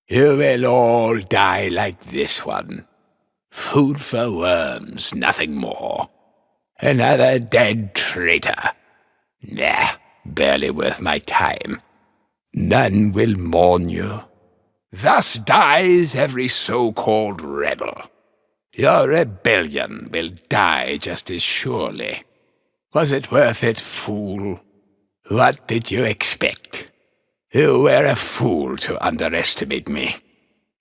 You will all die like this one. Food for worms, nothing more. Another dead traitor. Nah, barely worth my time. None will mourn you. Thus dies every so-called rebel. Your rebellion will die just as surely. Was it worth it, fool? What did you expect? You were a fool to underestimate me.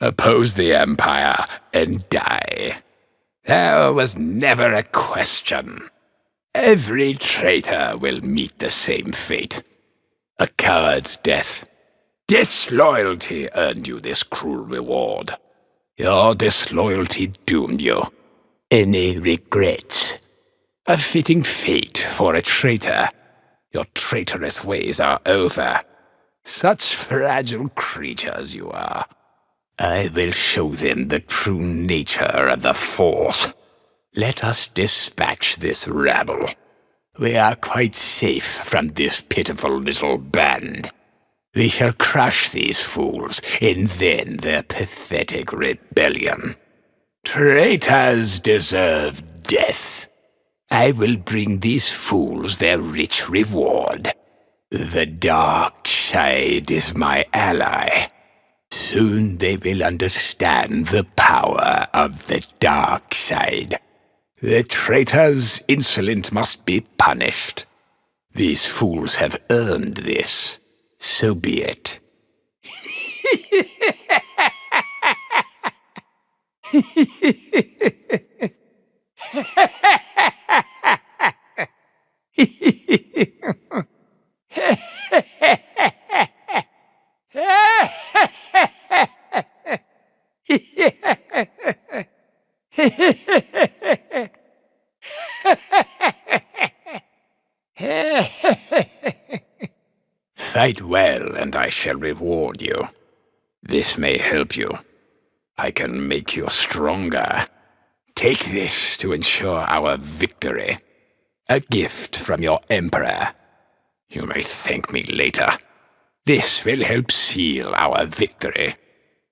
Oppose the Empire and die. There was never a question. Every traitor will meet the same fate. A coward's death. Disloyalty earned you this cruel reward. Your disloyalty doomed you. Any regrets? A fitting fate for a traitor. Your traitorous ways are over. Such fragile creatures you are. I will show them the true nature of the Force. Let us dispatch this rabble. We are quite safe from this pitiful little band. We shall crush these fools and then their pathetic rebellion. Traitors deserve death. I will bring these fools their rich reward. The dark side is my ally. Soon they will understand the power of the dark side. The traitors insolent must be punished. These fools have earned this. So be it. Fight well, and I shall reward you. This may help you. I can make you stronger. Take this to ensure our victory. A gift from your Emperor. You may thank me later. This will help seal our victory.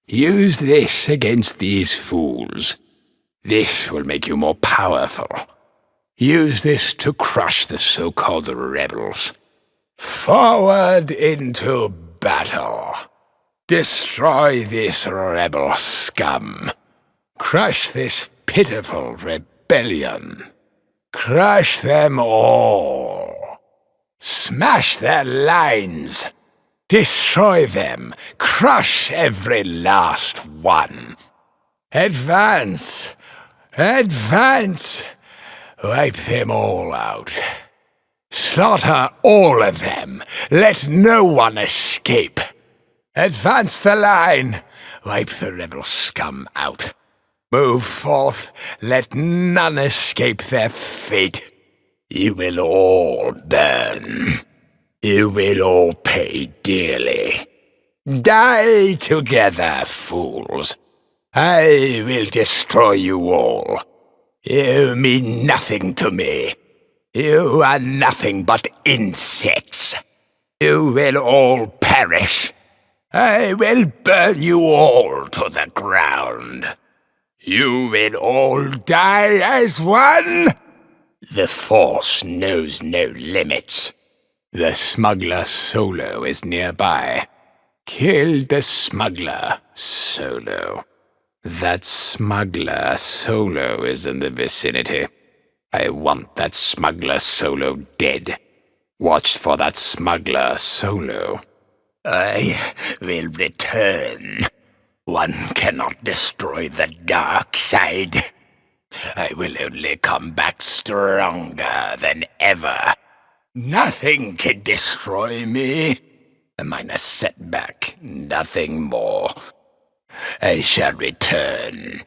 Use this against these fools. This will make you more powerful. Use this to crush the so-called rebels. Forward into battle. Destroy this rebel scum. Crush this pitiful rebellion. Crush them all. Smash their lines. Destroy them. Crush every last one. Advance. Advance. Wipe them all out. Slaughter all of them. Let no one escape. Advance the line. Wipe the rebel scum out. Move forth. Let none escape their fate. You will all burn. You will all pay dearly. Die together, fools. I will destroy you all. You mean nothing to me. You are nothing but insects. You will all perish. I will burn you all to the ground. You will all die as one. The Force knows no limits. The smuggler Solo is nearby. Kill the smuggler Solo. That smuggler Solo is in the vicinity. I want that smuggler Solo dead. Watch for that smuggler Solo. I will return. One cannot destroy the dark side. I will only come back stronger than ever. Nothing can destroy me. A minor setback, nothing more. I shall return.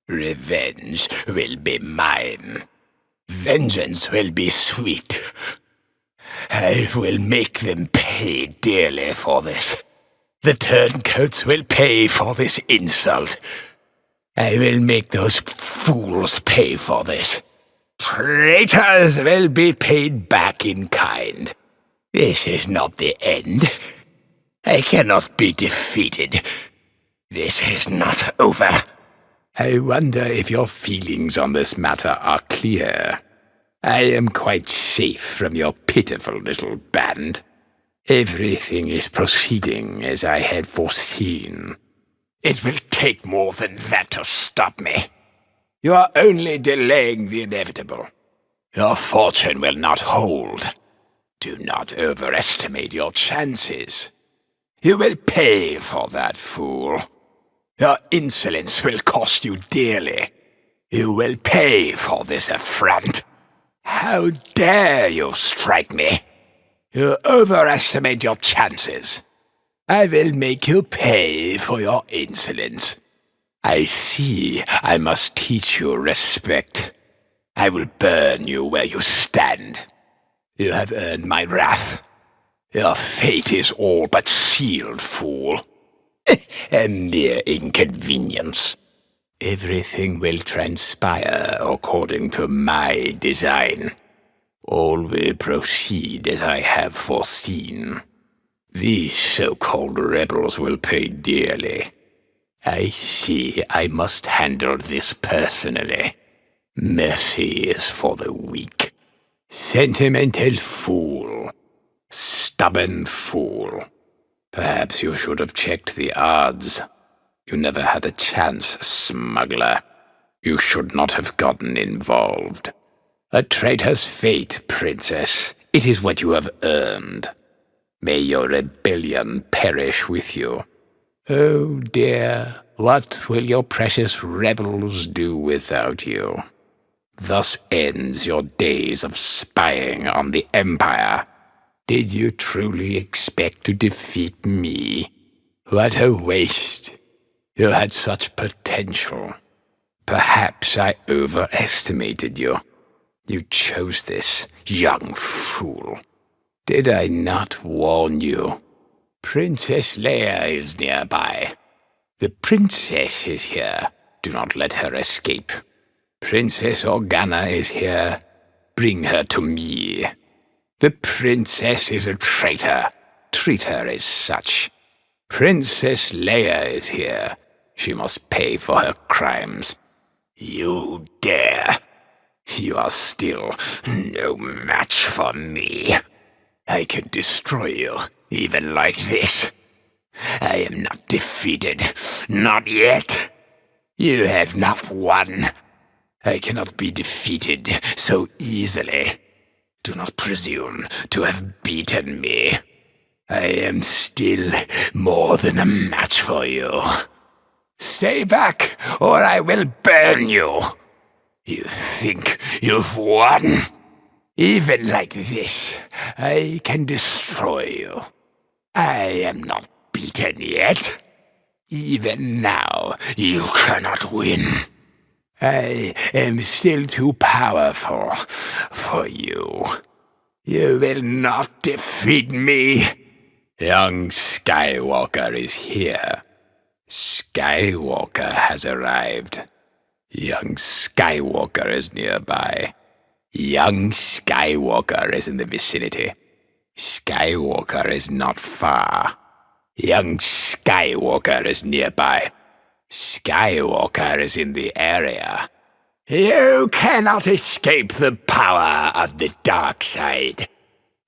Revenge will be mine. Vengeance will be sweet. I will make them pay dearly for this. The turncoats will pay for this insult. I will make those fools pay for this. Traitors will be paid back in kind. This is not the end. I cannot be defeated. This is not over. I wonder if your feelings on this matter are clear. I am quite safe from your pitiful little band. Everything is proceeding as I had foreseen. It will take more than that to stop me. You are only delaying the inevitable. Your fortune will not hold. Do not overestimate your chances. You will pay for that, fool. Your insolence will cost you dearly. You will pay for this affront. How dare you strike me? You overestimate your chances. I will make you pay for your insolence. I see I must teach you respect. I will burn you where you stand. You have earned my wrath. Your fate is all but sealed, fool. A mere inconvenience. Everything will transpire according to my design. All will proceed as I have foreseen. These so-called rebels will pay dearly. I see I must handle this personally. Mercy is for the weak. Sentimental fool. Stubborn fool. Perhaps you should have checked the odds. You never had a chance, smuggler. You should not have gotten involved. A traitor's fate, princess. It is what you have earned. May your rebellion perish with you. Oh dear, what will your precious rebels do without you? Thus ends your days of spying on the Empire. Did you truly expect to defeat me? What a waste. You had such potential. Perhaps I overestimated you. You chose this, young fool. Did I not warn you? Princess Leia is nearby. The princess is here. Do not let her escape. Princess Organa is here. Bring her to me. The princess is a traitor. Treat her as such. Princess Leia is here. She must pay for her crimes. You dare. You are still no match for me. I can destroy you, even like this. I am not defeated. Not yet. You have not won. I cannot be defeated so easily. Do not presume to have beaten me. I am still more than a match for you. Stay back, or I will burn you. You think you've won? Even like this, I can destroy you. I am not beaten yet. Even now, you cannot win. I am still too powerful for you. You will not defeat me. Young Skywalker is here. Skywalker has arrived. Young Skywalker is nearby. Young Skywalker is in the vicinity. Skywalker is not far. Young Skywalker is nearby. Skywalker is in the area. You cannot escape the power of the dark side.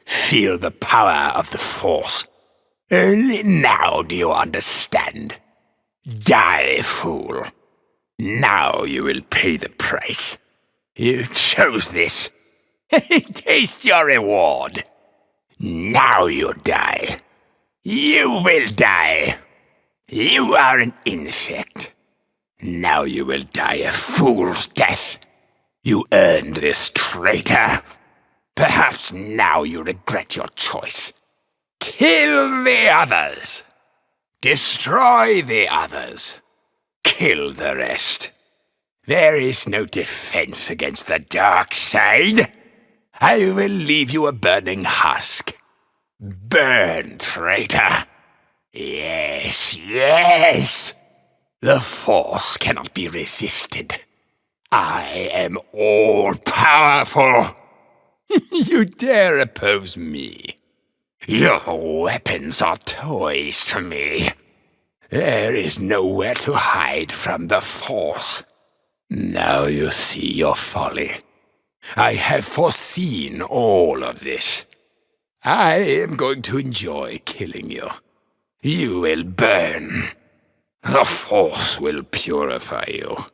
Feel the power of the Force. Only now do you understand. Die, fool. Now you will pay the price. You chose this. Taste your reward. Now you die. You will die. You are an insect. Now you will die a fool's death. You earned this, traitor. Perhaps now you regret your choice. Kill the others. Destroy the others. Kill the rest. There is no defense against the dark side. I will leave you a burning husk. Burn, traitor. Yes, yes. The Force cannot be resisted. I am all-powerful. You dare oppose me? Your weapons are toys to me. There is nowhere to hide from the Force. Now you see your folly. I have foreseen all of this. I am going to enjoy killing you. You will burn. The Force will purify you.